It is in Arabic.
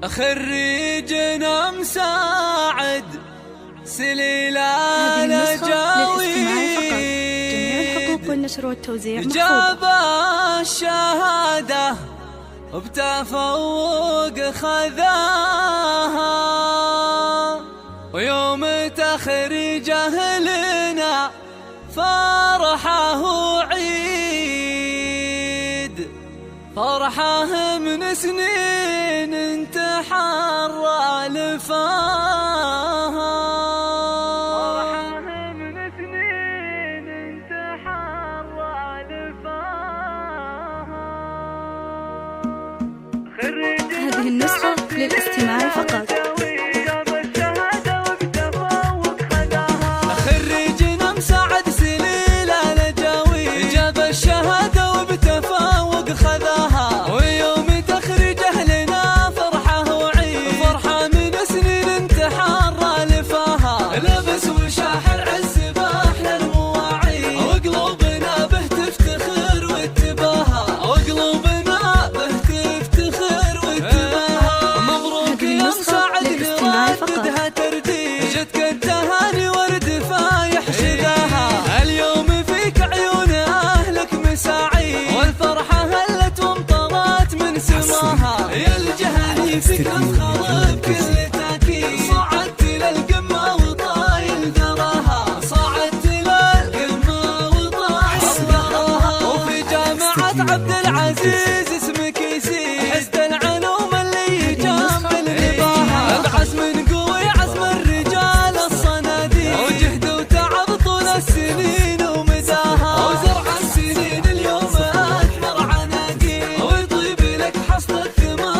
خريجنا مساعد سليل هذه النسخة جاوي للاستماع فقط. جميع الحقوق والنشر والتوزيع جاب محفوظة. الشهادة وبتفوق خذاها، ويوم تخريجه لنا فرحه وعيد، فرحه من سنين انتحر لفاها، فرحه من سنين انتحر لفاها. هذه النسخة للاستماع فقط. خريجنا مساعد سليل الجاوي جاب الشهادة وبتفوق خذاها، ويوم تخريجه لنا فرحه وعيد، فرحة من سنين انتحر لفاها، لبس وشاح العز باحلى المواعيد، وقلوبنا به تفتخر واتباها، وقلوبنا به تفتخر واتباها. مبروك يا مساعد نرددها ترديد، جتك التهاني ورد فايح شذاها، اليوم فيك عيون اهلك مساعيد، والفرحة هلت وامطرت من سماها، يا الجهني فيك افخر بكل تاكيد، صعدت للقمة وطايل ذراها، صعدت للقمة وطايل ذراها، وفي جامعة عبد العزيز اسمك يسير، حزت العلوم اللي جنب النباها، بعزم قوي عزم الرجال الصناديق، وجهد وتعب طول السنين ومداها، وزرع السنين اليوم اثمر عناقيل، ويطيب لك حصد الثمار